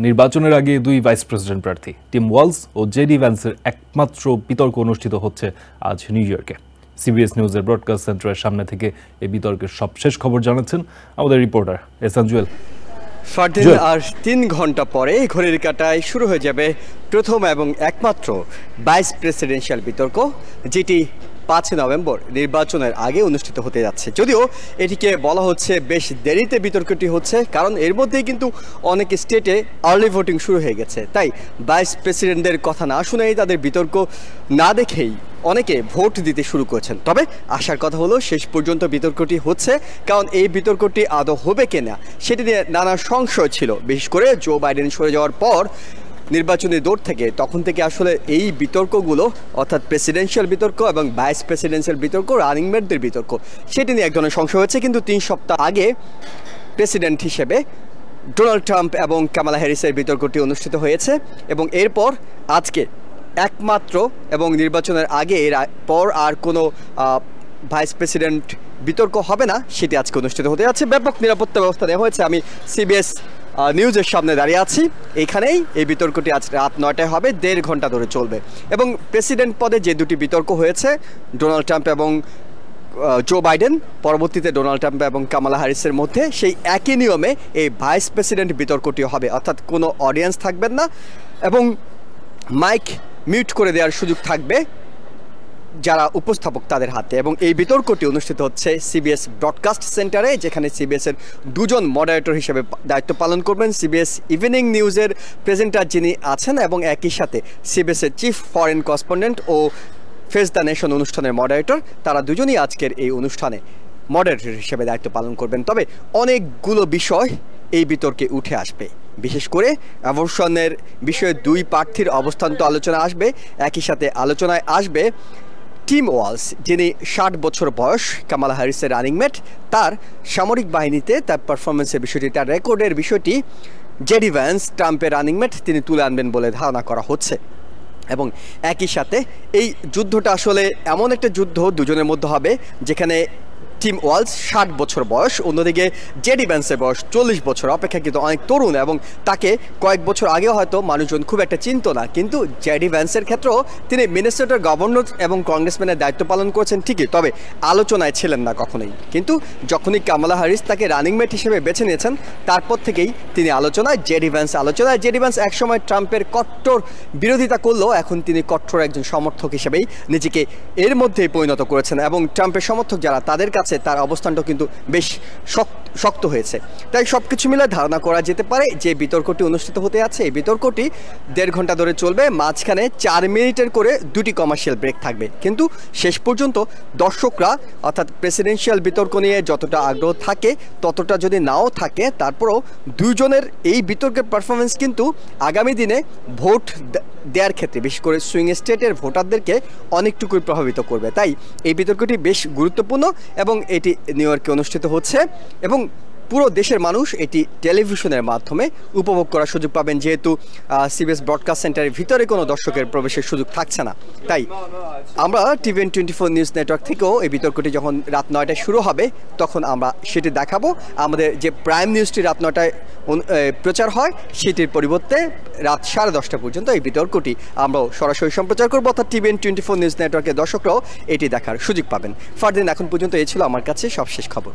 নির্বাচনের আগে দুই ভাইস প্রেসিডেন্ট প্রার্থী টিম ওয়ালস ও জেডি ভ্যান্সের একমাত্র বিতর্ক অনুষ্ঠিত হচ্ছে আজ নিউ ইয়র্কে। সিবিএস নিউজের ব্রডকাস্ট সেন্টারের সামনে থেকে এই বিতর্কের সবশেষ খবর জানাচ্ছেন আমাদের রিপোর্টার এহসান জুয়েল। ফারদিন, আর 3 ঘন্টা পরে ঘড়ির কাঁটায় শুরু হয়ে যাবে প্রথম এবং একমাত্র ভাইস প্রেসিডেন্সিয়াল বিতর্ক, যেটি 5 নভেম্বর নির্বাচনের আগে অনুষ্ঠিত হতে যাচ্ছে। যদিও এটিকে বলা হচ্ছে বেশ দেরিতে বিতর্কটি হচ্ছে, কারণ এর মধ্যেই কিন্তু অনেক স্টেটে আর্লি ভোটিং শুরু হয়ে গেছে। তাই ভাইস প্রেসিডেন্টদের কথা না শুনেই, তাদের বিতর্ক না দেখেই অনেকে ভোট দিতে শুরু করেছেন। তবে আসার কথা হলো শেষ পর্যন্ত বিতর্কটি হচ্ছে, কারণ এই বিতর্কটি আদৌ হবে কিনা সেটি নিয়ে নানা সংশয় ছিল। বিশেষ করে জো বাইডেন সরে যাওয়ার পর নির্বাচনী দৌড় থেকে তখন থেকে আসলে এই বিতর্কগুলো, অর্থাৎ প্রেসিডেন্সিয়াল বিতর্ক এবং ভাইস প্রেসিডেন্সিয়াল বিতর্ক, রানিং মেটদের বিতর্ক, সেটি নিয়ে এক ধরনের সংশয় হয়েছে। কিন্তু 3 সপ্তাহ আগে প্রেসিডেন্ট হিসেবে ডোনাল্ড ট্রাম্প এবং কামালা হ্যারিসের বিতর্কটি অনুষ্ঠিত হয়েছে, এবং এরপর আজকে একমাত্র এবং নির্বাচনের আগে এর পর আর কোনো ভাইস প্রেসিডেন্ট বিতর্ক হবে না, সেটি আজকে অনুষ্ঠিত হতে যাচ্ছে। ব্যাপক নিরাপত্তা ব্যবস্থা নেওয়া হয়েছে। আমি সিবিএস নিউজের সামনে দাঁড়িয়ে আছি। এইখানেই এই বিতর্কটি আজ রাত 9টায় হবে, 1.5 ঘন্টা ধরে চলবে। এবং প্রেসিডেন্ট পদে যে দুটি বিতর্ক হয়েছে, ডোনাল্ড ট্রাম্প এবং জো বাইডেন, পরবর্তীতে ডোনাল্ড ট্রাম্প এবং কামালা হ্যারিসের মধ্যে সেই একই নিয়মে এই ভাইস প্রেসিডেন্ট বিতর্কটিও হবে, অর্থাৎ কোনো অডিয়েন্স থাকবেন না এবং মাইক মিউট করে দেওয়ার সুযোগ থাকবে যারা উপস্থাপক তাদের হাতে। এবং এই বিতর্কটি অনুষ্ঠিত হচ্ছে সিবিএস ব্রডকাস্ট সেন্টারে, যেখানে সিবিএসের 2জন মডারেটর হিসেবে দায়িত্ব পালন করবেন। সিবিএস ইভিনিং নিউজের প্রেজেন্টার যিনি আছেন এবং একই সাথে সিবিএসের চিফ ফরেন করেসপন্ডেন্ট ও ফেস দ্য নেশন অনুষ্ঠানের মডারেটর, তারা দুজনই আজকের এই অনুষ্ঠানে মডারেটর হিসেবে দায়িত্ব পালন করবেন। তবে অনেকগুলো বিষয় এই বিতর্কে উঠে আসবে। বিশেষ করে অ্যাবর্শনের বিষয়ে 2 প্রার্থীর অবস্থান তো আলোচনা আসবে, একই সাথে আলোচনায় আসবে টিম ওয়ালস, যিনি 60 বছর বয়স, কামালা হ্যারিসের রানিং মেট, তার সামরিক বাহিনীতে তার পারফরমেন্সের বিষয়টি, তার রেকর্ডের বিষয়টি জেডি ভ্যান্স, ট্রাম্পের রানিং মেট, তিনি তুলে আনবেন বলে ধারণা করা হচ্ছে। এবং একই সাথে এই যুদ্ধটা আসলে এমন একটা যুদ্ধ দুজনের মধ্যে হবে যেখানে টিম ওয়ালস 60 বছর বয়স, অন্যদিকে জেডি ভ্যান্সের বয়স 40 বছর, অপেক্ষাকৃত অনেক তরুণ, এবং তাকে কয়েক বছর আগে হয়তো মানুষজন খুব একটা চিনত না। কিন্তু জেডি ভ্যান্সের ক্ষেত্রেও তিনি মিনেসোটার গভর্নর এবং কংগ্রেসম্যানের দায়িত্ব পালন করেছেন ঠিকই, তবে আলোচনায় ছিলেন না কখনোই। কিন্তু যখনই কামালা হ্যারিস তাকে রানিং মেট হিসেবে বেছে নিয়েছেন, তারপর থেকেই তিনি আলোচনায়, জেডি ভ্যান্স আলোচনায়। জেডি ভ্যান্স একসময় ট্রাম্পের কট্টর বিরোধিতা করলেও এখন তিনি কট্টর একজন সমর্থক হিসেবেই নিজেকে এর মধ্যেই পরিণত করেছেন, এবং ট্রাম্পের সমর্থক যারা, তাদের কাছে তার অবস্থানটা কিন্তু বেশ শক্ত হয়েছে। তাই সব কিছু মিলে ধারণা করা যেতে পারে যে বিতর্কটি অনুষ্ঠিত হতে আছে, এই বিতর্কটি 1.5 ঘন্টা ধরে চলবে, মাঝখানে 4 মিনিটের করে 2টি কমার্শিয়াল ব্রেক থাকবে। কিন্তু শেষ পর্যন্ত দর্শকরা, অর্থাৎ প্রেসিডেন্সিয়াল বিতর্ক নিয়ে যতটা আগ্রহ থাকে ততটা যদি নাও থাকে, তারপরেও দুজনের এই বিতর্কের পারফরমেন্স কিন্তু আগামী দিনে ভোট দেওয়ার ক্ষেত্রে, বিশেষ করে সুইং স্টেটের ভোটারদেরকে অনেকটুকুই প্রভাবিত করবে। তাই এই বিতর্কটি বেশ গুরুত্বপূর্ণ, এবং এটি নিউ ইয়র্কে অনুষ্ঠিত হচ্ছে এবং পুরো দেশের মানুষ এটি টেলিভিশনের মাধ্যমে উপভোগ করার সুযোগ পাবেন, যেহেতু সিবিএস ব্রডকাস্ট সেন্টারের ভিতরে কোনো দর্শকের প্রবেশের সুযোগ থাকছে না। তাই আমরা টিভিএন 24 নিউজ নেটওয়ার্ক থেকেও এই বিতর্কটি যখন রাত 9টায় শুরু হবে তখন আমরা সেটি দেখাবো। আমাদের যে প্রাইম নিউজটি রাত 9টায় প্রচার হয়, সেটির পরিবর্তে রাত 10:30 পর্যন্ত এই বিতর্কটি আমরাও সরাসরি সম্প্রচার করবো, অর্থাৎ টিভিএন 24 নিউজ নেটওয়ার্কের দর্শকরাও এটি দেখার সুযোগ পাবেন। ফারদিন, এখন পর্যন্ত এই ছিল আমার কাছে সবশেষ খবর।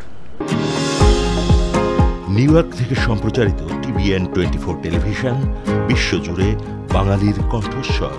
নিউ ইয়র্ক থেকে সম্প্রচারিত টিভিএন 24 টেলিভিশন, বিশ্বজুড়ে বাঙালির কণ্ঠস্বর।